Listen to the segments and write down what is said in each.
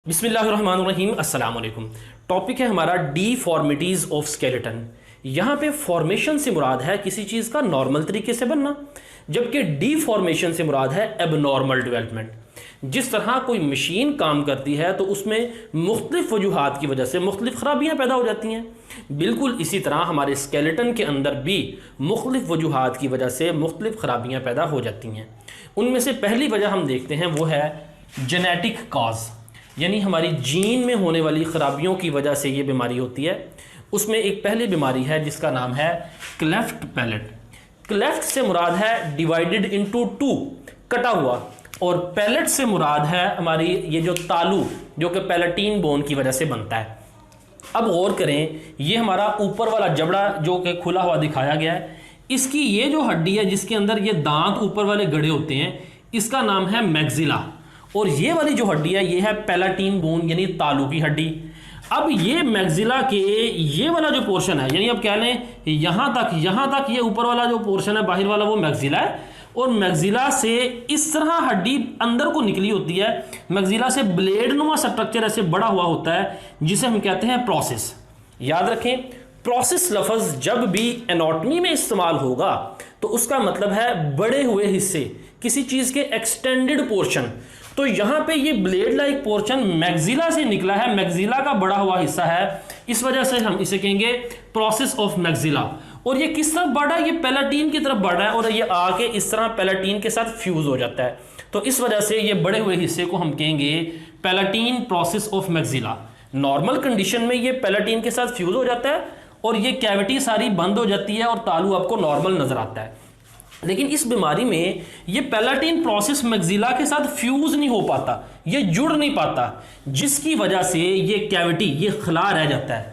बिस्मिल्लाहिर्रहमानिर्रहीम अस्सलाम वालेकुम। टॉपिक है हमारा डीफॉर्मिटीज़ ऑफ स्केलेटन। यहाँ पे फॉर्मेशन से मुराद है किसी चीज़ का नॉर्मल तरीके से बनना, जबकि डीफॉर्मेशन से मुराद है एबनॉर्मल डेवलपमेंट। जिस तरह कोई मशीन काम करती है तो उसमें मुख्तलिफ वजूहात की वजह से मुख्तलिफ ख़राबियाँ पैदा हो जाती हैं, बिल्कुल इसी तरह हमारे स्केलेटन के अंदर भी मुख्तलिफ वजूहात की वजह से मुख्तलिफ ख़राबियाँ पैदा हो जाती हैं। उनमें से पहली वजह हम देखते हैं वो है जेनेटिक कॉज, यानी हमारी जीन में होने वाली ख़राबियों की वजह से ये बीमारी होती है। उसमें एक पहली बीमारी है जिसका नाम है क्लेफ्ट पैलेट। क्लेफ्ट से मुराद है डिवाइडेड इनटू टू, कटा हुआ, और पैलेट से मुराद है हमारी ये जो तालू जो कि पैलेटीन बोन की वजह से बनता है। अब गौर करें, ये हमारा ऊपर वाला जबड़ा जो कि खुला हुआ दिखाया गया है, इसकी ये जो हड्डी है जिसके अंदर ये दांत ऊपर वाले गड़े होते हैं, इसका नाम है मैक्सिला, और ये वाली जो हड्डी है ये है पैलेटीन बोन यानी तालू की हड्डी। अब ये मैक्सिला के ये वाला जो पोर्शन है, यानी अब कह लें यहाँ तक ये ऊपर वाला जो पोर्शन है बाहर वाला वो मैक्सिला है, और मैक्सिला से इस तरह हड्डी अंदर को निकली होती है। मैक्सिला से ब्लेड नुमा स्ट्रक्चर ऐसे बड़ा हुआ होता है जिसे हम कहते हैं प्रोसेस। याद रखें, प्रोसेस लफ्ज़ जब भी एनाटॉमी में इस्तेमाल होगा तो उसका मतलब है बड़े हुए हिस्से, किसी चीज़ के एक्सटेंडेड पोर्शन। तो यहाँ पे ये ब्लेड लाइक पोर्शन मैक्सिला से निकला है, मैक्सिला का बड़ा हुआ हिस्सा है, इस वजह से हम इसे कहेंगे प्रोसेस ऑफ मैक्सिला। और ये किस तरफ बढ़ रहा है? ये पैलेटीन की तरफ बढ़ रहा है, और ये आके इस तरह पैलेटीन के साथ फ्यूज हो जाता है। तो इस वजह से ये बड़े हुए हिस्से को हम कहेंगे palatine process of maxilla. Normal condition में ये पैलेटीन के साथ फ्यूज हो जाता है और ये कैविटी सारी बंद हो जाती है और तालू आपको नॉर्मल नजर आता है। लेकिन इस बीमारी में ये पैलेटीन प्रोसेस मैक्सिला के साथ फ्यूज नहीं हो पाता, ये जुड़ नहीं पाता, जिसकी वजह से ये कैविटी, ये खला रह जाता है।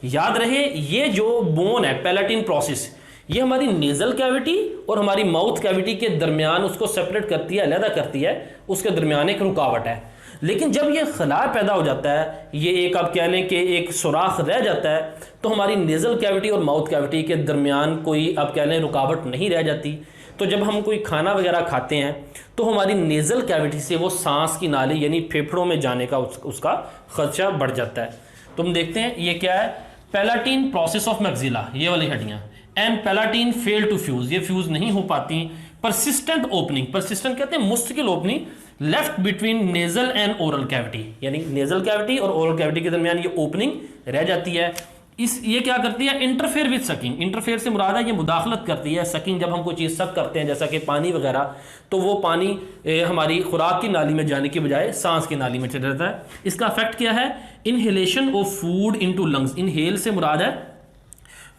याद रहे, ये जो बोन है पैलेटीन प्रोसेस, ये हमारी नेजल कैविटी और हमारी माउथ कैविटी के दरमियान उसको सेपरेट करती है, अलग करती है, उसके दरमियान एक रुकावट है। लेकिन जब ये खला पैदा हो जाता है, ये एक आप कह लें कि एक सुराख रह जाता है, तो हमारी नेजल कैविटी और माउथ कैविटी के दरमियान कोई आप कह लें रुकावट नहीं रह जाती। तो जब हम कोई खाना वगैरह खाते हैं तो हमारी नेजल कैविटी से वो सांस की नाली यानी फेफड़ों में जाने का उसका खदशा बढ़ जाता है। तो हम देखते हैं ये क्या है, पैलेटीन प्रोसेस ऑफ मैक्सिला, ये वाली हड्डियाँ, and palatine fail to fuse, ये फ्यूज नहीं हो पाती। परसिस्टेंट ओपनिंग, परसिस्टेंट कहते हैं मुस्तकिल opening, left between nasal and oral cavity, यानी नेजल कैविटी और ओरल कैविटी के दरमियान ये ओपनिंग रह जाती है। ये क्या करती है? Interfere with sucking. इंटरफेयर से मुराद है ये मुदाखलत करती है। सकिंग, जब हम कोई चीज़ सक करते हैं जैसा कि पानी वगैरह, तो वो पानी हमारी खुराक की नाली में जाने की बजाय सांस की नाली में चला जाता है। इसका इफेक्ट क्या है? Inhalation of food into lungs. Inhale से मुराद है,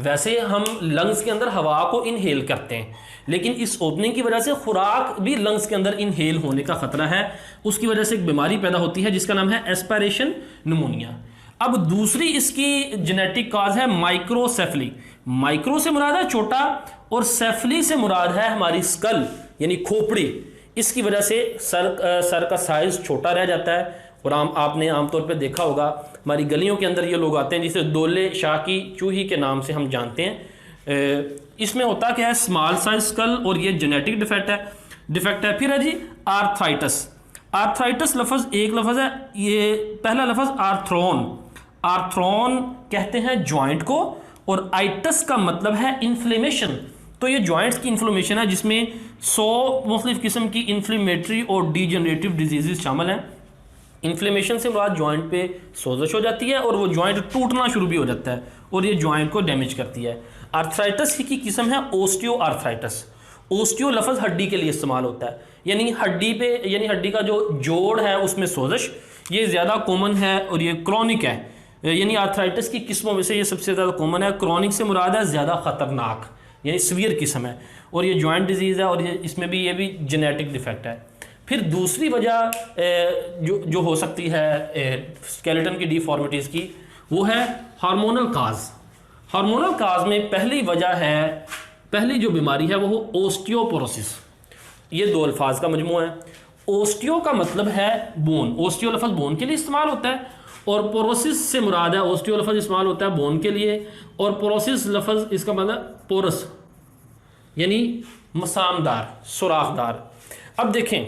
वैसे हम लंग्स के अंदर हवा को इनहेल करते हैं, लेकिन इस ओपनिंग की वजह से खुराक भी लंग्स के अंदर इनहेल होने का खतरा है। उसकी वजह से एक बीमारी पैदा होती है जिसका नाम है एस्पिरेशन निमोनिया। अब दूसरी इसकी जेनेटिक काज है माइक्रोसेफली। माइक्रो से मुराद है छोटा, और सेफली से मुराद है हमारी स्कल यानी खोपड़ी। इसकी वजह से सर का साइज छोटा रह जाता है। और आपने आमतौर पे देखा होगा हमारी गलियों के अंदर ये लोग आते हैं जिसे दोले शाह की चूही के नाम से हम जानते हैं। इसमें होता क्या है? स्मॉल साइज स्कल, और ये जेनेटिक डिफेक्ट है। फिर है जी आर्थराइटिस। आर्थराइटिस लफ्ज़ एक लफ्ज़ है, ये पहला लफ्ज़ आर्थ्रोन। आर्थ्रोन कहते हैं जॉइंट को, और आइटस का मतलब है इन्फ्लेमेशन। तो ये जॉइंट्स की इन्फ्लेमेशन है जिसमें 100 मुख्तलिफ किस्म की इन्फ्लेमेटरी और डिजेनरेटिव डिजीज़ शामिल हैं। इन्फ्लेमेशन से मुराद जॉइंट पे सोजश हो जाती है और वो जॉइंट टूटना शुरू भी हो जाता है और ये जॉइंट को डैमेज करती है। आर्थराइटिस की किस्म है ओस्टियो आर्थराइटिस। ओस्टियो लफ्ज़ हड्डी के लिए इस्तेमाल होता है, यानी हड्डी पे, यानी हड्डी का जो जोड़ है उसमें सोजश, ये ज़्यादा कॉमन है और ये क्रॉनिक है। यानी आर्थराइटिस की किस्मों में से ये सबसे ज़्यादा कॉमन है। क्रॉनिक से मुराद है ज़्यादा ख़तरनाक, यानी सीवियर किस्म है, और ये जॉइंट डिजीज़ है, और ये इसमें भी ये भी जेनेटिक डिफेक्ट है। फिर दूसरी वजह जो हो सकती है स्केलेटन की डिफॉर्मिटीज़ की, वो है हार्मोनल काज। हार्मोनल काज में पहली वजह है, पहली जो बीमारी है वो ओस्टियोपोरोसिस। ये दो अल्फाज का मजमू है। ओस्टियो का मतलब है बोन, ओस्टियो लफ्ज़ बोन के लिए इस्तेमाल होता है, और पोरोसिस से मुराद है, ओस्टियो लफ्ज़ इस्तेमाल होता है बोन के लिए, और पोरोसिस लफ्ज़ इसका मतलब पोरस यानी मसामदार, सुराखदार। अब देखें,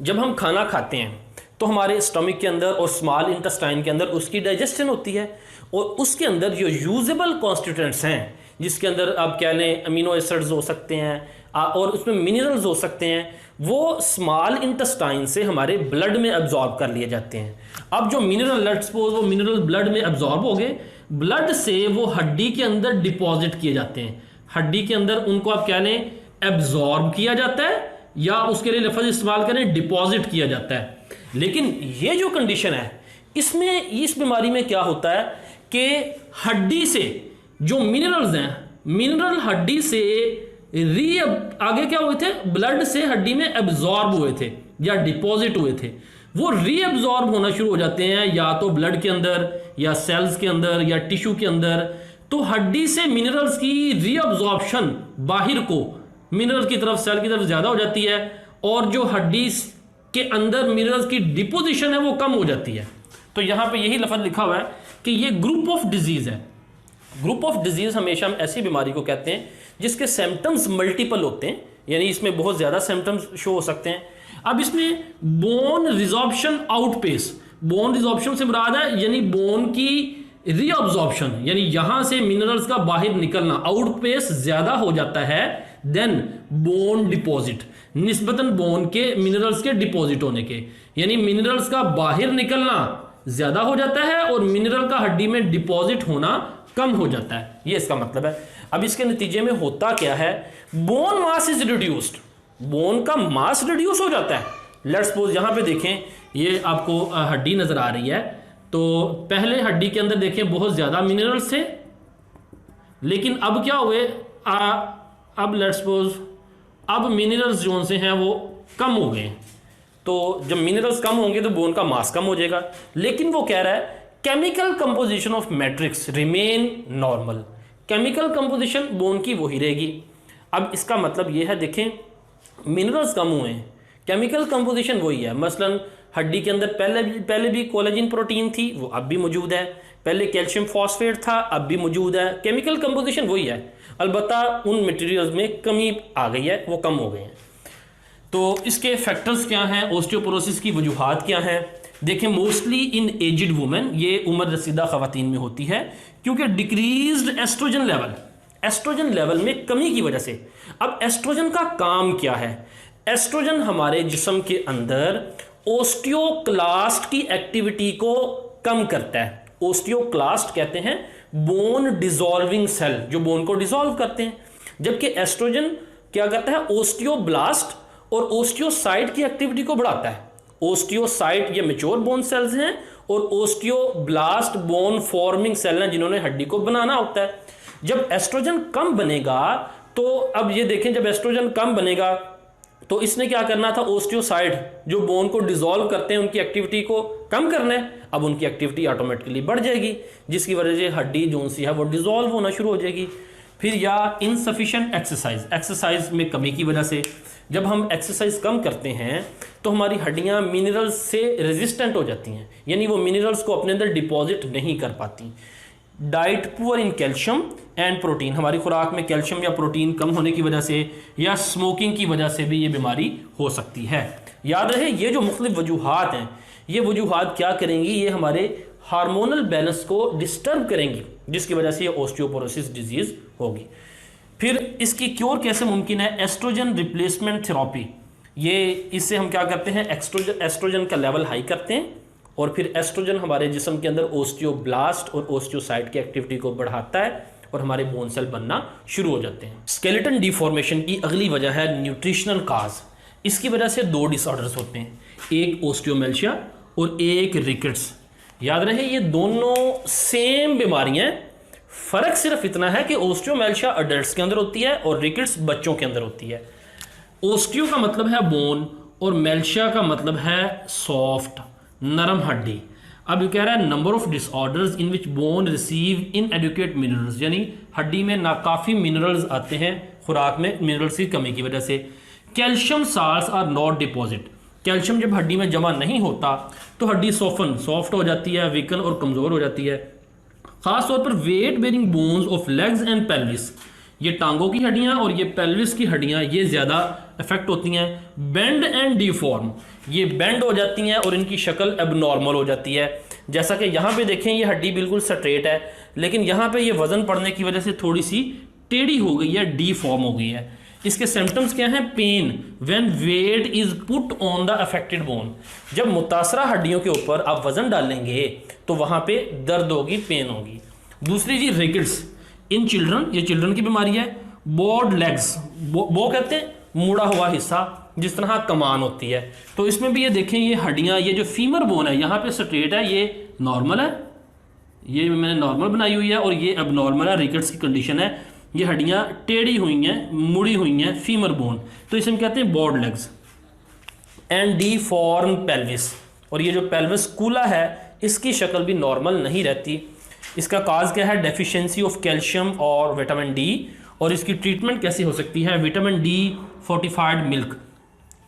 जब हम खाना खाते हैं तो हमारे स्टमक के अंदर और स्मॉल इंटेस्टाइन के अंदर उसकी डाइजेशन होती है, और उसके अंदर जो यूजेबल कॉन्स्टिट्यूएंट्स हैं, जिसके अंदर आप कह लें अमीनो एसिड्स हो सकते हैं और उसमें मिनरल्स हो सकते हैं, वो स्मॉल इंटेस्टाइन से हमारे ब्लड में एब्जॉर्ब कर लिए जाते हैं। अब जो मिनरल, लेट्स सपोज वो मिनरल ब्लड में एब्जॉर्ब हो गए, ब्लड से वो हड्डी के अंदर डिपॉजिट किए जाते हैं। हड्डी के अंदर उनको आप कह लें एब्जॉर्ब किया जाता है, या उसके लिए लफ्ज़ इस्तेमाल करें डिपॉजिट किया जाता है। लेकिन ये जो कंडीशन है, इसमें इस बीमारी में क्या होता है कि हड्डी से जो मिनरल्स हैं, मिनरल हड्डी से आगे क्या हुए थे, ब्लड से हड्डी में एब्जॉर्ब हुए थे या डिपॉजिट हुए थे, वो रीअब्जॉर्ब होना शुरू हो जाते हैं, या तो ब्लड के अंदर या सेल्स के अंदर या टिश्यू के अंदर। तो हड्डी से मिनरल्स की रीअब्जॉर्प्शन बाहर को मिनरल की तरफ, सेल की तरफ ज़्यादा हो जाती है, और जो हड्डी के अंदर मिनरल्स की डिपोजिशन है वो कम हो जाती है। तो यहाँ पे यही लफ्ज़ लिखा हुआ है कि ये ग्रुप ऑफ डिजीज़ है। ग्रुप ऑफ डिजीज़ हमेशा हम ऐसी बीमारी को कहते हैं जिसके सिम्टम्स मल्टीपल होते हैं, यानी इसमें बहुत ज़्यादा सिम्टम्स शो हो सकते हैं। अब इसमें bone resorption outpace, bone resorption से मुराद है यानी बोन की रीअब्जॉर्प्शन, यानी यहाँ से मिनरल्स का बाहर निकलना, आउटपेस ज़्यादा हो जाता है देन बोन डिपॉजिट, निस्बतन बोन के मिनरल्स के डिपॉजिट होने के, यानी मिनरल्स का बाहर निकलना ज़्यादा हो जाता है और मिनरल का हड्डी में डिपॉजिट होना कम हो जाता है, ये इसका मतलब है। अब इसके नतीजे में होता क्या है, bone mass is reduced, bone का मास रिड्यूस हो जाता है। लेट्स सपोज यहाँ पे देखें, ये आपको हड्डी नज़र आ रही है, तो पहले हड्डी के अंदर देखें बहुत ज़्यादा मिनरल्स थे, लेकिन अब क्या हुए, अब लेट्स सपोज अब मिनरल्स जो से हैं वो कम हो गए। तो जब मिनरल्स कम होंगे तो बोन का मास कम हो जाएगा। लेकिन वो कह रहा है chemical composition of matrix remain normal, chemical composition bone की वही रहेगी। अब इसका मतलब ये है, देखें मिनरल्स कम हुए हैं, केमिकल कंपोजिशन वही है। मसलन हड्डी के अंदर पहले भी कोलेजन प्रोटीन थी, वो अब भी मौजूद है, पहले कैल्शियम फॉस्फेट था, अब भी मौजूद है, केमिकल कंपोजिशन वही है, अलबत्ता उन मटेरियल्स में कमी आ गई है, वो कम हो गए हैं। तो इसके फैक्टर्स क्या हैं, ऑस्टियोपोरोसिस की वजूहात क्या हैं? देखें मोस्टली इन एजिड वुमेन, ये उम्र रसीदा ख़वातीन में होती है, क्योंकि डिक्रीज्ड एस्ट्रोजन लेवल में कमी की वजह से। अब एस्ट्रोजन का काम क्या है? एस्ट्रोजन हमारे जिस्म के अंदर ओस्टियोक्लास्ट की एक्टिविटी को कम करता है। ओस्टियोक्लास्ट कहते हैं बोन डिसॉल्विंग सेल, जो बोन को डिसॉल्व करते हैं, जबकि एस्ट्रोजन क्या करता है, ओस्टियोब्लास्ट और ओस्टियोसाइट की एक्टिविटी को बढ़ाता है। ओस्टियोसाइट ये मैच्योर बोन सेल्स हैं और ओस्टियोब्लास्ट बोन फॉर्मिंग सेल हैं जिन्होंने हड्डी को बनाना होता है। जब एस्ट्रोजन कम बनेगा तो अब ये देखें, जब एस्ट्रोजन कम बनेगा तो इसने क्या करना था, ओस्टियोसाइट जो बोन को डिसॉल्व करते हैं उनकी एक्टिविटी को कम करना है। अब उनकी एक्टिविटी ऑटोमेटिकली बढ़ जाएगी, जिसकी वजह से हड्डी जो सी है वो डिसॉल्व होना शुरू हो जाएगी। फिर या इनसफिशिएंट एक्सरसाइज में कमी की वजह से, जब हम एक्सरसाइज कम करते हैं तो हमारी हड्डियां मिनरल्स से रेजिस्टेंट हो जाती हैं, यानी वो मिनरल्स को अपने अंदर डिपॉजिट नहीं कर पाती। Diet poor in calcium and protein, हमारी खुराक में कैल्शियम या प्रोटीन कम होने की वजह से या स्मोकिंग की वजह से भी ये बीमारी हो सकती है। याद रहे ये जो मुख्तलिफ वजूहात हैं, ये वजूहात क्या करेंगी, ये हमारे हार्मोनल बैलेंस को डिस्टर्ब करेंगी, जिसकी वजह से ये ऑस्टियोपोरोसिस डिजीज़ होगी। फिर इसकी क्योर कैसे मुमकिन है? एस्ट्रोजन रिप्लेसमेंट थेरेपी, ये इससे हम क्या करते हैं, एस्ट्रोजन का लेवल हाई करते हैं और फिर एस्ट्रोजन हमारे जिस्म के अंदर ओस्टियोब्लास्ट और ओस्टियोसाइट की एक्टिविटी को बढ़ाता है और हमारे बोन सेल बनना शुरू हो जाते हैं। स्केलेटन डिफॉर्मेशन की अगली वजह है न्यूट्रिशनल काज। इसकी वजह से दो डिसऑर्डर्स होते हैं, एक ओस्टियोमेल्शिया और एक रिकेट्स। याद रहे ये दोनों सेम बीमारियां, फ़र्क सिर्फ इतना है कि ओस्टियोमेल्शिया अडल्ट्स के अंदर होती है और रिकेट्स बच्चों के अंदर होती है। ओस्टियो का मतलब है बोन और मेल्शिया का मतलब है सॉफ्ट, नरम हड्डी। अब ये कह रहा है number of disorders in which bone receive इनएडिक्वेट minerals, यानी हड्डी में नाकाफ़ी मिनरल्स आते हैं खुराक में मिनरल्स की कमी की वजह से। Calcium salts are not deposit, calcium जब हड्डी में जमा नहीं होता तो हड्डी सॉफ्ट हो जाती है, वीकन और कमज़ोर हो जाती है। ख़ास तौर पर weight bearing bones of legs and pelvis, ये टांगों की हड्डियाँ और ये पेल्विस की हड्डियाँ ये ज़्यादा इफेक्ट होती हैं। बेंड एंड डिफॉर्म, ये बेंड हो जाती हैं और इनकी शक्ल एबनॉर्मल हो जाती है। जैसा कि यहाँ पे देखें ये हड्डी बिल्कुल स्ट्रेट है, लेकिन यहाँ पे ये वज़न पड़ने की वजह से थोड़ी सी टेढ़ी हो गई है, डिफॉर्म हो गई है। इसके सिम्टम्स क्या हैं? Pain when weight is put on the affected bone, जब मुतासरा हड्डियों के ऊपर आप वजन डालेंगे तो वहाँ पे दर्द होगी, पेन होगी। दूसरी जी रिकेट्स इन चिल्ड्रन, ये चिल्ड्रन की बीमारी है। बोर्ड लेग्स, वो कहते हैं मुड़ा हुआ हिस्सा, जिस तरह कमान होती है। तो इसमें भी ये देखें, ये हड्डियाँ, ये जो फीमर बोन है यहाँ पे स्ट्रेट है, ये नॉर्मल है, ये मैंने नॉर्मल बनाई हुई है, और ये अब नॉर्मल है, रिकेट्स की कंडीशन है। ये हड्डियाँ टेढ़ी हुई हैं, मुड़ी हुई हैं, फीमर बोन, तो इसे हम कहते हैं board legs. And deform pelvis, और ये जो पेल्विस कूला है इसकी शक्ल भी नॉर्मल नहीं रहती। इसका काज क्या है? डेफिशिएंसी ऑफ कैल्शियम और विटामिन डी। और इसकी ट्रीटमेंट कैसी हो सकती है? विटामिन डी फोर्टिफाइड मिल्क,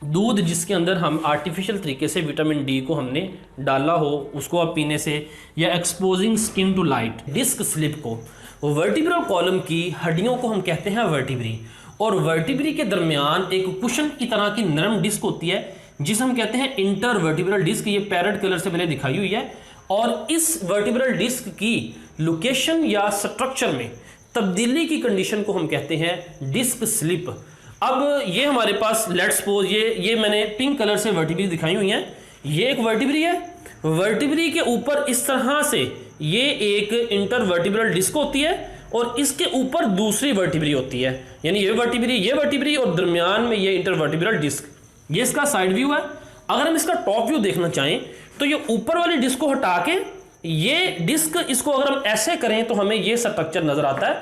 दूध जिसके अंदर हम आर्टिफिशियल तरीके से विटामिन डी को हमने डाला हो, उसको आप पीने से, या exposing skin to light. Disc slip को, वर्टिब्रल कॉलम की हड्डियों को हम कहते हैं वर्टिब्री, और वर्टिब्री के दरमियान एक कुशन की तरह की नरम डिस्क होती है जिसे हम कहते हैं इंटरवर्टिब्रल डिस्क। ये पैरेट कलर से मैंने दिखाई हुई है, और इस वर्टिब्रल डिस्क की लोकेशन या स्ट्रक्चर में तब्दीली की कंडीशन को हम कहते हैं डिस्क स्लिप। अब ये हमारे पास लेट्स सपोज ये मैंने पिंक कलर से वर्टिब्री दिखाई हुई हैं, ये एक वर्टिब्री है। वर्टिब्री के ऊपर इस तरह से ये एक इंटरवर्टिब्रल डिस्क होती है, और इसके ऊपर दूसरी वर्टिब्री होती है, यानी ये वर्टिब्री और दरमियान में ये इंटरवर्टिब्रल डिस्क। ये इसका साइड व्यू है। अगर हम इसका टॉप व्यू देखना चाहें तो ये ऊपर वाली डिस्क को हटा के ये डिस्क, इसको अगर हम ऐसे करें तो हमें ये स्ट्रक्चर नजर आता है।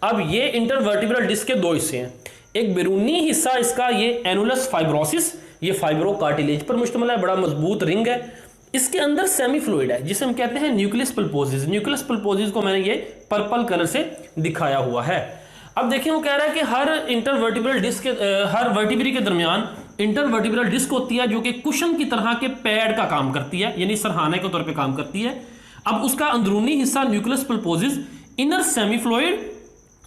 अब ये इंटरवर्टिब्रल डिस्क के दो हिस्से हैं, एक बैरूनी हिस्सा इसका ये एनुलस फाइब्रोसिस, ये फाइब्रो कार्टिलेज पर मुश्तमिल है, बड़ा मजबूत रिंग है। इसके अंदर सेमी फ्लूइड है जिसे हम कहते हैं न्यूक्लियस पल्पोसिस। न्यूक्लियस पल्पोसिस को मैंने ये पर्पल कलर से दिखाया हुआ है। अब देखिए वो कह रहा है कि हर इंटरवर्टिब्रल डिस्क के हर वर्टिब्री के दरमियान इंटरवर्टिब्रल डिस्क होती है जो कि कुशन की तरह के पैड का काम करती है, यानी सरहाने के तौर पे काम करती है। अब उसका अंदरूनी हिस्सा nucleus pulposus, inner semi fluid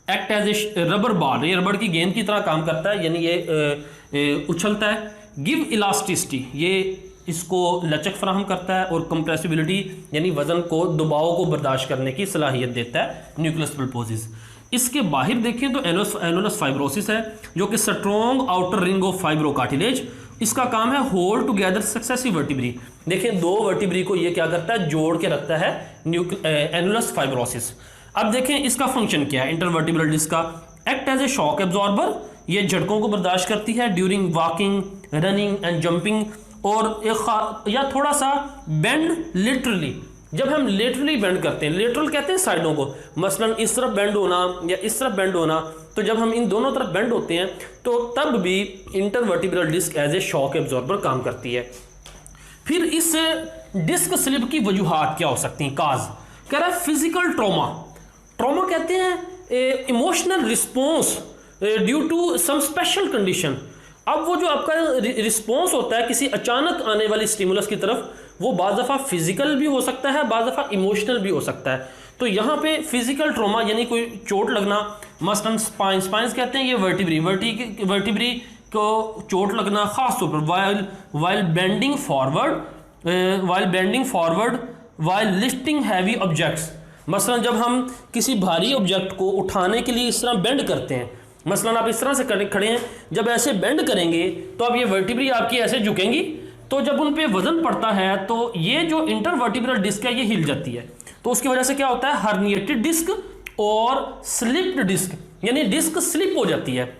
act as a rubber ball, ये रबड़ की गेंद की तरह काम करता है, यानी ये उछलता है। गिव इलास्टिसिटी, ये इसको लचक फराहम करता है, और कंप्रेसिबिलिटी यानी वजन को, दबाव को बर्दाश्त करने की सलाहियत देता है न्यूक्लियस पल्पोसिस। इसके बाहर देखें तो एनुलस फाइब्रोसिस है जो कि strong outer ring of fibro cartilage. इसका काम है होल्ड टुगेदर सक्सेसिव वर्टिब्री। देखें दो वर्टिब्री को ये क्या करता है? जोड़ के रखता है एनुलस फाइब्रोसिस। अब देखें इसका फंक्शन क्या है इंटरवर्टिब्रल डिस्क का? Act as a shock absorber, ये झटकों को बर्दाश्त करती है during walking, running and jumping, और या थोड़ा सा बेंड लिटरली, जब हम लेटरली बेंड करते हैं, लेटरल कहते हैं साइडों को, मसलन इस तरफ बेंड होना या इस तरफ बेंड होना, तो जब हम इन दोनों तरफ बेंड होते हैं तो तब भी intervertebral disc as a shock absorber काम करती है। फिर इस डिस्क स्लिप की वजूहात क्या हो सकती हैं? काज कह रहा है फिजिकल ट्रॉमा। ट्रॉमा कहते हैं emotional response due to some special condition. अब वो जो आपका रिस्पॉन्स होता है किसी अचानक आने वाली स्टिमुलस की तरफ, वो बाज़ दफ़ा फिजिकल भी हो सकता है, बाज़ दफ़ा इमोशनल भी हो सकता है। तो यहाँ पे फिजिकल ट्रॉमा यानी कोई चोट लगना, मसलन स्पाइंस कहते हैं ये वर्टिब्री को चोट लगना, ख़ास तौर पर while bending forward while lifting heavy objects. मसलन जब हम किसी भारी ऑब्जेक्ट को उठाने के लिए इस तरह बेंड करते हैं, मसलन आप इस तरह से खड़े हैं, जब ऐसे बेंड करेंगे तो अब ये वर्टिब्री आपकी ऐसे झुकेंगी, तो जब उन पे वजन पड़ता है तो ये जो इंटरवर्टिब्रल डिस्क है ये हिल जाती है। तो उसकी वजह से क्या होता है? हर्निएटेड डिस्क और स्लिप्ड डिस्क, यानी डिस्क स्लिप हो जाती है,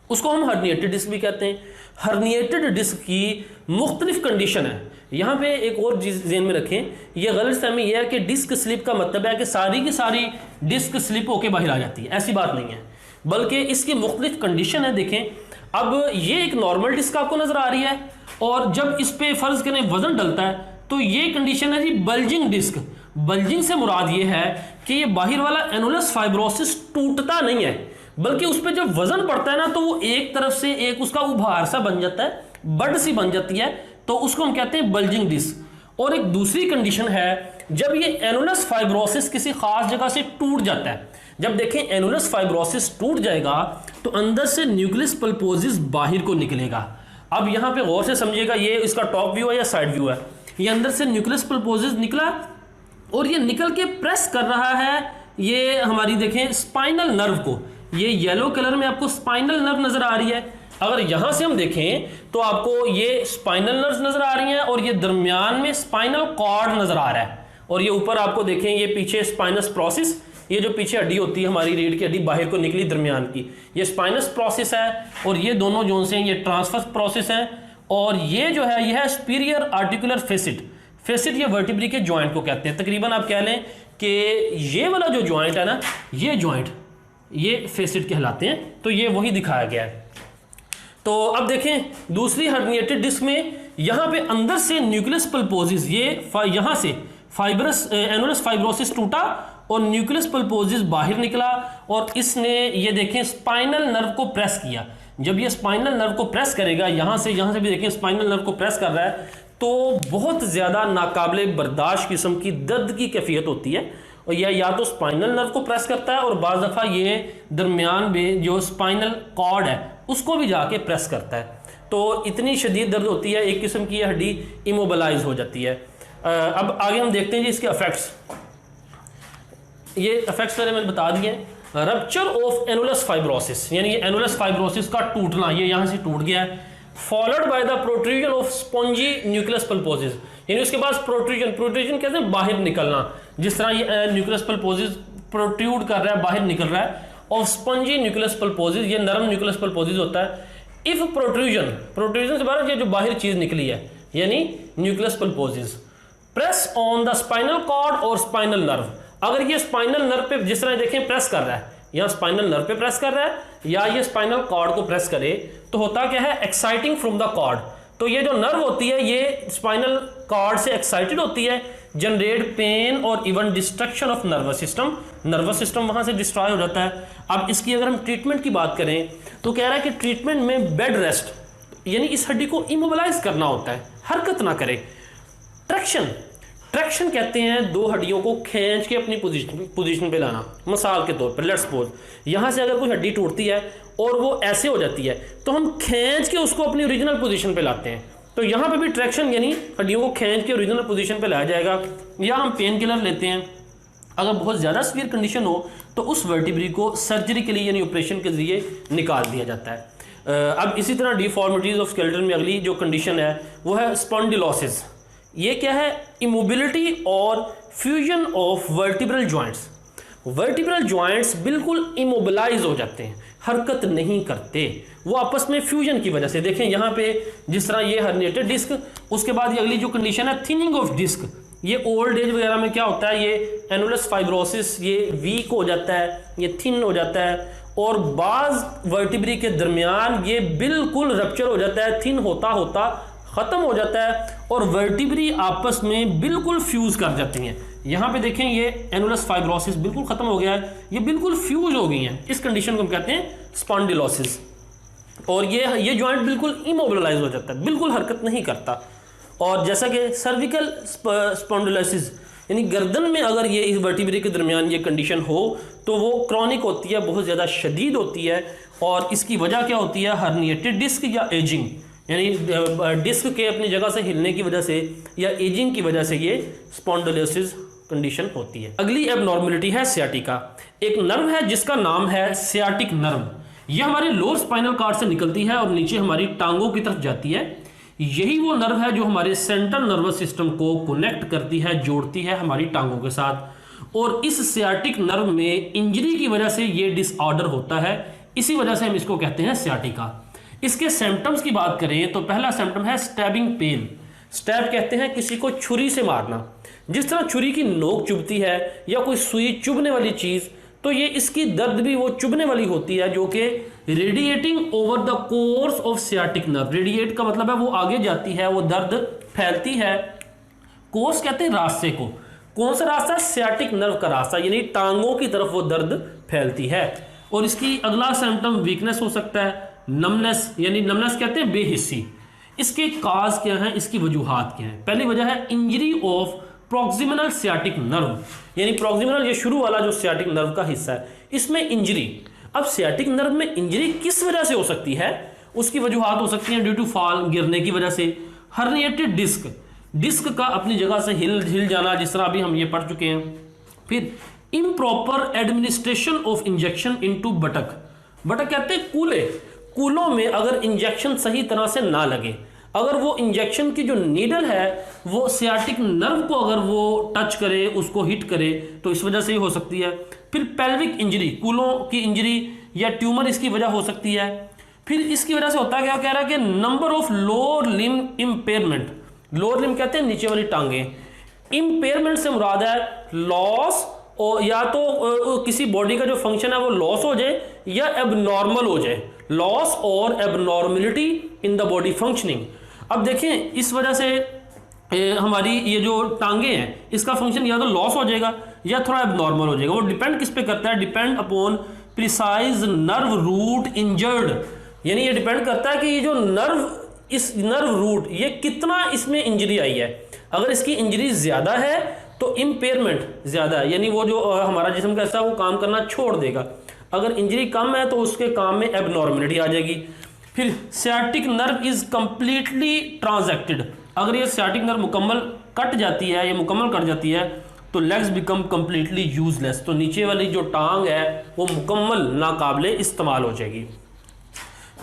उसको हम हर्निएटेड डिस्क भी कहते हैं। हर्निएटेड डिस्क की मुख्तलिफ कंडीशन है। यहाँ पे एक और चीज़ ज़हन में रखें, ये गलतफहमी यह है कि डिस्क स्लिप का मतलब है कि सारी की सारी डिस्क स्लिप होकर बाहर आ जाती है, ऐसी बात नहीं है, बल्कि इसकी मुख्तलिफ कंडीशन है। देखें अब ये एक नॉर्मल डिस्क आपको नज़र आ रही है, और जब इस पे फ़र्ज़ करें वज़न डलता है तो ये कंडीशन है जी बल्जिंग डिस्क। बल्जिंग से मुराद ये है कि ये बाहर वाला एनुलस फाइब्रोसिस टूटता नहीं है, बल्कि उस पर जब वज़न पड़ता है ना तो वो एक तरफ से एक उसका उभार सा बन जाता है, बड सी बन जाती है, तो उसको हम कहते हैं बल्जिंग डिस्क। और एक दूसरी कंडीशन है जब ये एनुलस फाइब्रोसिस किसी खास जगह से टूट जाता है, जब देखें एनुलस फाइब्रोसिस टूट जाएगा तो अंदर से न्यूक्लियस पल्पोसिस बाहर को निकलेगा। अब यहाँ पे गौर से समझिएगा, ये इसका टॉप व्यू है या साइड व्यू है। ये अंदर से न्यूक्लियस पल्पोसिस निकला और ये निकल के प्रेस कर रहा है ये हमारी देखें स्पाइनल नर्व को। ये येलो कलर में आपको स्पाइनल नर्व नजर आ रही है। अगर यहां से हम देखें तो आपको ये स्पाइनल नर्व्स नजर आ रही हैं और ये दरमियान में स्पाइनल कॉर्ड नजर आ रहा है, और ये ऊपर आपको देखें ये पीछे स्पाइनस प्रोसेस, ये जो पीछे हड्डी होती है हमारी रीढ़ की हड्डी बाहर को निकली दरमियान की, ये स्पाइनस प्रोसेस है। और ये दोनों जोन से ये ट्रांसफर्स प्रोसेस है। और ये जो है यह है सुपीरियर आर्टिकुलर फेसिट। फेसिट ये वर्टिब्री के जॉइंट को कहते हैं। तकरीबन आप कह लें कि ये वाला जो जॉइंट है ना, ये जॉइंट ये फेसिट कहलाते हैं। तो ये वही दिखाया गया है। तो अब देखें दूसरी हर्निएटेड डिस्क में यहाँ पे अंदर से न्यूक्लियस पल्पोसिस, ये यहाँ से फाइब्रस एनुलस फाइब्रोसिस टूटा और न्यूक्लियस पल्पोसिस बाहर निकला और इसने ये देखें स्पाइनल नर्व को प्रेस किया। जब ये स्पाइनल नर्व को प्रेस करेगा, यहाँ से भी देखें स्पाइनल नर्व को प्रेस कर रहा है, तो बहुत ज़्यादा नाकाबिले बर्दाश्त किस्म की दर्द की कैफियत होती है। और यह या तो स्पाइनल नर्व को प्रेस करता है और बाज़ दफ़ा ये दरमियान में जो स्पाइनल कॉर्ड है उसको भी जाके प्रेस करता है। तो इतनी शदीद दर्द होती है, एक किस्म की हड्डी इमोबलाइज हो जाती है। अब आगे हम देखते हैं जी इसके इफेक्ट्स। ये इफेक्ट्स मैंने बता दिए। रप्चर ऑफ एनुलस फाइब्रोसिस, यानी ये एनुलस फाइब्रोसिस का टूटना, ये यहाँ से टूट गया है। Followed by the protrusion of spongy nucleus pulposus, यानी उसके बाद प्रोट्रूजन कहते हैं बाहर निकलना। जिस तरह ये न्यूक्लियस पल्पोसिस प्रोट्रूड कर रहा है, बाहर निकल रहा है, और स्पंजी न्यूक्लियस पल्पोसिस ये नरम न्यूक्लियस पल्पोसिस होता है। इफ प्रोट्रूजन से बाहर ये जो बाहर चीज निकली है यानी nucleus pulposus, press on the spinal cord और स्पाइनल नर्व। अगर ये स्पाइनल नर्व पे जिस तरह देखें प्रेस कर रहा है, या स्पाइनल नर्व पे प्रेस कर रहा है या ये स्पाइनल कॉर्ड को प्रेस करे, तो होता क्या है, एक्साइटिंग फ्रॉम द कॉर्ड। तो ये जो नर्व होती है ये स्पाइनल कॉर्ड से एक्साइटेड होती है, जनरेट पेन और even destruction of nervous system वहां से डिस्ट्रॉय हो जाता है। अब इसकी अगर हम ट्रीटमेंट की बात करें तो कह रहा है कि ट्रीटमेंट में बेड रेस्ट, यानी इस हड्डी को इमोबिलाइज करना होता है, हरकत ना करे। ट्रैक्शन कहते हैं दो हड्डियों को खींच के अपनी पोजीशन पे लाना। मिसाल के तौर पर लेट्स सपोज यहाँ से अगर कोई हड्डी टूटती है और वो ऐसे हो जाती है तो हम खींच के उसको अपनी ओरिजिनल पोजीशन पे लाते हैं। तो यहाँ पे भी ट्रैक्शन यानी हड्डियों को खींच के ओरिजिनल पोजीशन पे लाया जाएगा। या हम पेन किलर लेते हैं, अगर बहुत ज़्यादा सीवियर कंडीशन हो तो उस वर्टिब्री को सर्जरी के लिए यानी ऑपरेशन के जरिए निकाल दिया जाता है। अब इसी तरह डिफॉर्मिटीज ऑफ स्केलेटन में अगली जो कंडीशन है वो है स्पॉन्डिलोसिस। ये क्या है, इमोबिलिटी और fusion of vertebral joints. Vertebral joints बिल्कुल इमोबिलाइज हो जाते हैं, हरकत नहीं करते, वो आपस में फ्यूजन की वजह से। देखें यहाँ पे जिस तरह ये हर्निएटेड डिस्क, उसके बाद ये अगली जो कंडीशन है थिनिंग ऑफ डिस्क। ये ओल्ड एज वगैरह में क्या होता है, ये एनुलस फाइब्रोसिस ये वीक हो जाता है, ये थिन हो जाता है और बाज वर्टिब्री के दरमियान ये बिल्कुल रप्चर हो जाता है, थिन होता होता ख़त्म हो जाता है और वर्टिब्री आपस में बिल्कुल फ्यूज़ कर जाती हैं। यहाँ पे देखें ये एनुलस फाइब्रोसिस बिल्कुल ख़त्म हो गया है, ये बिल्कुल फ्यूज हो गई हैं। इस कंडीशन को हम कहते हैं स्पॉन्डिलोसिस। और ये जॉइंट बिल्कुल इमोबिलाइज हो जाता है, बिल्कुल हरकत नहीं करता। और जैसा कि सर्विकल स्पॉन्डिलोसिस यानी गर्दन में अगर ये इस वर्टिब्रे के दरमियान ये कंडीशन हो तो वो क्रॉनिक होती है, बहुत ज़्यादा शदीद होती है। और इसकी वजह क्या होती है, हर्निएटेड डिस्क या एजिंग, यानी डिस्क के अपनी जगह से हिलने की वजह से या एजिंग की वजह से ये स्पॉन्डिलोसिस कंडीशन होती है। अगली एबनॉर्मलिटी है सियाटिका। एक नर्व है जिसका नाम है सियाटिक नर्व। यह हमारे लोअर स्पाइनल कॉर्ड से निकलती है और नीचे हमारी टांगों की तरफ जाती है। यही वो नर्व है जो हमारे सेंट्रल नर्वस सिस्टम को कनेक्ट करती है, जोड़ती है हमारी टांगों के साथ। और इस सियाटिक नर्व में इंजरी की वजह से ये डिसऑर्डर होता है, इसी वजह से हम इसको कहते हैं सियाटिका। इसके सिम्टम्स की बात करें तो पहला सिम्टम है स्टैबिंग पेन। स्टैब कहते हैं किसी को छुरी से मारना। जिस तरह छुरी की नोक चुभती है या कोई सुई चुभने वाली चीज़, तो ये इसकी दर्द भी वो चुभने वाली होती है, जो कि radiating over the course of sciatic nerve. Radiate का मतलब है वो आगे जाती है, वो दर्द फैलती है। कोर्स कहते हैं रास्ते को। कौन सा रास्ता, सियाटिक नर्व का रास्ता, यानी टांगों की तरफ वो दर्द फैलती है। और इसकी अगला सिम्टम वीकनेस हो सकता है, नमनेस, यानी नमनेस कहते हैं बेहिस्सी। इसके काज क्या हैं, इसकी वजूहात क्या हैं। पहली वजह है injury of proximal sciatic nerve, यानी प्रॉक्सिमल ये शुरू वाला जो सियाटिक नर्व का हिस्सा है, इसमें इंजरी। अब सियाटिक नर्व में इंजरी किस वजह से हो सकती है, उसकी वजूहात हो सकती हैं ड्यू टू फॉल, गिरने की वजह से, हर्निएटेड डिस्क, डिस्क का अपनी जगह से हिल जाना, जिस तरह अभी हम ये पढ़ चुके हैं। फिर improper administration of injection into buttock, buttock कहते हैं कूले, कूलों में अगर इंजेक्शन सही तरह से ना लगे, अगर वो इंजेक्शन की जो नीडल है वो सियाटिक नर्व को अगर वो टच करे, उसको हिट करे, तो इस वजह से ही हो सकती है। फिर पेल्विक इंजरी, कूलों की इंजरी या ट्यूमर इसकी वजह हो सकती है। फिर इसकी वजह से होता है क्या, कह रहा है कि number of lower limb impairment, lower limb कहते हैं नीचे वाली टांगे, इम्पेयरमेंट से मुराद है लॉस, और या तो किसी बॉडी का जो फंक्शन है वो लॉस हो जाए या एबनॉर्मल हो जाए, लॉस और abnormality in the body functioning. अब देखें इस वजह से हमारी ये जो टांगे हैं इसका फंक्शन या तो लॉस हो जाएगा या थोड़ा एबनॉर्मल हो जाएगा। वो डिपेंड किस पे करता है, depend upon precise nerve root injured, यानी ये डिपेंड करता है कि ये जो नर्व, इस नर्व रूट ये कितना इसमें इंजरी आई है। अगर इसकी इंजरी ज़्यादा है तो इम्पेयरमेंट ज़्यादा है, यानी वो जो हमारा जिस्म कैसा वो काम करना छोड़ देगा। अगर इंजरी कम है तो उसके काम में एबनॉर्मलिटी आ जाएगी। फिर sciatic nerve is completely transacted, अगर ये सियाटिक नर्व मुकम्मल कट जाती है, ये मुकम्मल कट जाती है तो लेग्स बिकम कम्प्लीटली यूजलेस, तो नीचे वाली जो टांग है वो मुकम्मल नाकाबिले इस्तेमाल हो जाएगी।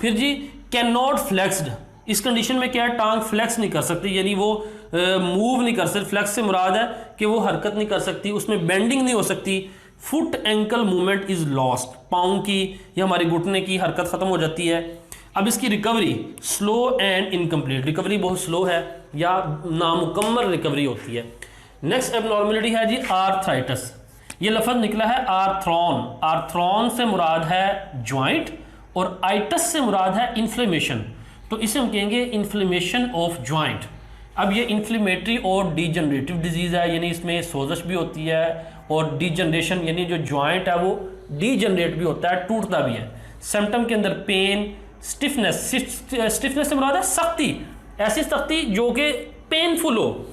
फिर जी कैन नॉट फ्लेक्सड, इस कंडीशन में क्या है, टांग फ्लेक्स नहीं कर सकती, यानी वो मूव नहीं कर सकती। फ्लेक्स से मुराद है कि वो हरकत नहीं कर सकती, उसमें बेंडिंग नहीं हो सकती। Foot ankle movement is lost, पाँव की या हमारे घुटने की हरकत ख़त्म हो जाती है। अब इसकी recovery slow and incomplete, recovery बहुत स्लो है या नामुकम्मल रिकवरी होती है। नेक्स्ट एबनॉर्मलिटी है जी आर्थराइटिस, ये लफ्ज़ निकला है आर्थ्रॉन, आर्थ्रॉन से मुराद है जॉइंट और आइटस से मुराद है इन्फ्लेमेशन, तो इसे हम कहेंगे इन्फ्लेमेशन ऑफ जॉइंट। अब ये इन्फ्लेमेटरी और डीजनरेटिव डिजीज़ है, यानी इसमें सोजश भी होती है और डीजनरेशन, यानी जो जॉइंट है वो डीजनरेट भी होता है, टूटता भी है। सिम्टम के अंदर पेन, स्टिफनेस, स्टिफनेस से मुराद है सख्ती, ऐसी सख्ती जो कि पेनफुल हो,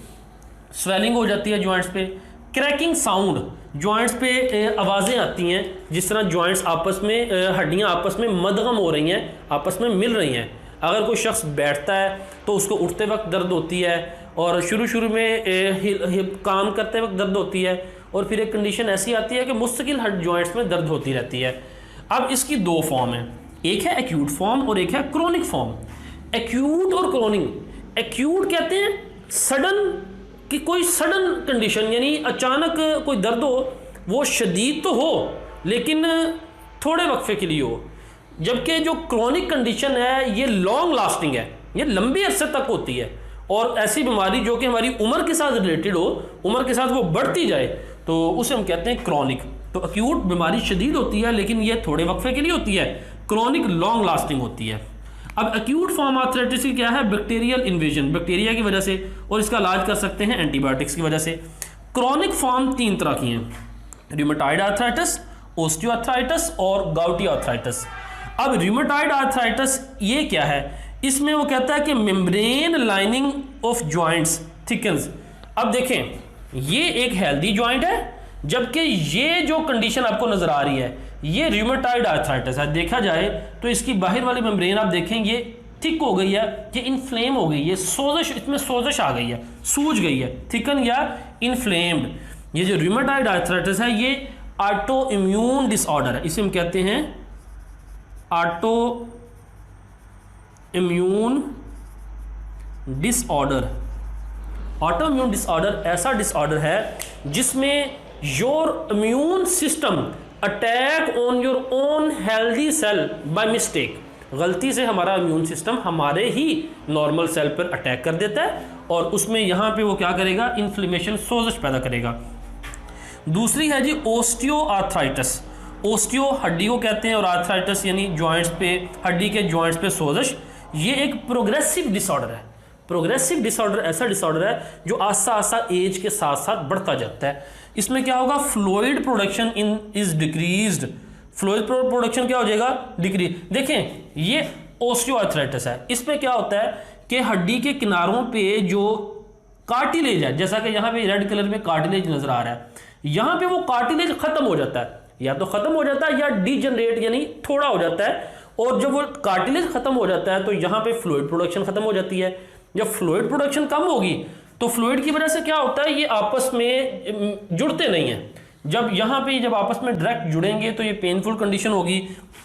स्वेलिंग हो जाती है जॉइंट्स पे। क्रैकिंग साउंड, जॉइंट्स पे आवाज़ें आती हैं जिस तरह जॉइंट्स आपस में, हड्डियां आपस में मदगम हो रही हैं, आपस में मिल रही हैं। अगर कोई शख्स बैठता है तो उसको उठते वक्त दर्द होती है और शुरू में काम करते वक्त दर्द होती है, और फिर एक कंडीशन ऐसी आती है कि मुस्तकिल हड जॉइंट्स में दर्द होती रहती है। अब इसकी दो फॉर्म है, एक है एक्यूट फॉर्म और एक है क्रोनिक फॉर्म। एक्यूट और क्रोनिक, एक्यूट कहते हैं सडन, कि कोई सडन कंडीशन, यानी अचानक कोई दर्द हो, वो शदीद तो हो लेकिन थोड़े वक्फे के लिए हो। जबकि जो क्रोनिक कंडीशन है ये लॉन्ग लास्टिंग है, ये लंबे अरसे तक होती है, और ऐसी बीमारी जो कि हमारी उम्र के साथ रिलेटेड हो, उम्र के साथ वो बढ़ती जाए, तो उसे हम कहते हैं क्रोनिक। तो एक्यूट बीमारी शदीद होती है लेकिन ये थोड़े वक्फे के लिए होती है, क्रोनिक लॉन्ग लास्टिंग होती है। अब एक्यूट फॉर्म आर्थराइटिस की क्या है, बैक्टीरियल इन्वेजन, बैक्टीरिया की वजह से, और इसका इलाज कर सकते हैं एंटीबायोटिक्स की वजह से। क्रोनिक फॉर्म तीन तरह की हैं, रूमेटॉइड आर्थराइटिस, ओस्टियोआर्थराइटिस और गाउटी आर्थराइटिस। अब रूमेटॉइड आर्थराइटिस ये क्या है, इसमें वो कहता है कि membrane lining of joints thickens. अब देखें ये एक हेल्दी जॉइंट है, जबकि ये जो कंडीशन आपको नजर आ रही है ये रूमेटॉइड आर्थराइटिस है। देखा जाए तो इसकी बाहर वाली मेम्ब्रेन आप देखें ये थिक हो गई है, ये इन्फ्लेम हो गई है, सोजश, इसमें सोजश आ गई है, सूज गई है, थिकन या इन्फ्लेम्ड। ये जो रूमेटॉइड आर्थराइटिस है ये ऑटो इम्यून डिसऑर्डर है, इसे हम कहते हैं auto immune disorder. Auto immune disorder ऐसा डिसऑर्डर है जिसमें your immune system attack on your own healthy cell by mistake, गलती से हमारा इम्यून सिस्टम हमारे ही नॉर्मल सेल पर अटैक कर देता है और उसमें यहाँ पे वो क्या करेगा, इन्फ्लेमेशन, सोजश पैदा करेगा। दूसरी है जी ओस्टियो आर्थराइटिस, ओस्टियो हड्डी को कहते हैं और आर्थराइटिस यानी जॉइंट्स पे, हड्डी के जॉइंट्स पे सोजश। ये एक प्रोग्रेसिव डिसऑर्डर है। प्रोग्रेसिव डिसऑर्डर ऐसा डिसऑर्डर है जो आस्ता आस्ता एज के साथ साथ बढ़ता जाता है। इसमें क्या होगा, fluid production is decreased, fluid production क्या हो जाएगा, डिक्रीज। देखें ये ओस्टियोआर्थराइटिस है, इसमें क्या होता है कि हड्डी के किनारों पे जो कार्टिलेज है, जैसा कि यहाँ पे रेड कलर में कार्टिलेज नजर आ रहा है, यहाँ पे वो कार्टिलेज खत्म हो जाता है, या तो खत्म हो जाता है या डीजनरेट यानी थोड़ा हो जाता है। और जब वो कार्टिलेज खत्म हो जाता है तो यहाँ पे फ्लूइड प्रोडक्शन खत्म हो जाती है। जब फ्लूइड प्रोडक्शन कम होगी तो फ्लूइड की वजह से क्या होता है, ये आपस में जुड़ते नहीं है। जब यहाँ पे जब आपस में डायरेक्ट जुड़ेंगे तो ये पेनफुल कंडीशन होगी।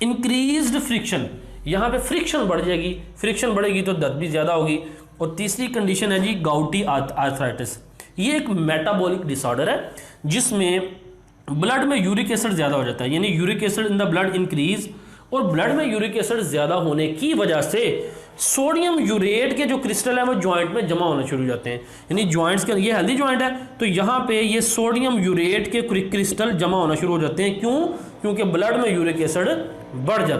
इंक्रीज्ड फ्रिक्शन, यहाँ पे फ्रिक्शन बढ़ जाएगी, फ्रिक्शन बढ़ेगी तो दर्द भी ज़्यादा होगी। और तीसरी कंडीशन है जी गाउटी आर्थराइटिस। ये एक मेटाबॉलिक डिसऑर्डर है जिसमें ब्लड में यूरिक एसिड ज़्यादा हो जाता है, यानी uric acid in the blood increase. और ब्लड में यूरिक एसिड ज़्यादा होने की वजह से सोडियम यूरेट के जो क्रिस्टल है वो जॉइंट में जमा होना शुरू हो जाते हैं, यानी जॉइंट्स का, ये हेल्दी जॉइंट है तो यहाँ पे ये सोडियम यूरेट के क्रिस्टल जमा होना शुरू हो जाते हैं। क्यों? क्योंकि ब्लड में यूरिक एसिड बढ़ जाता है।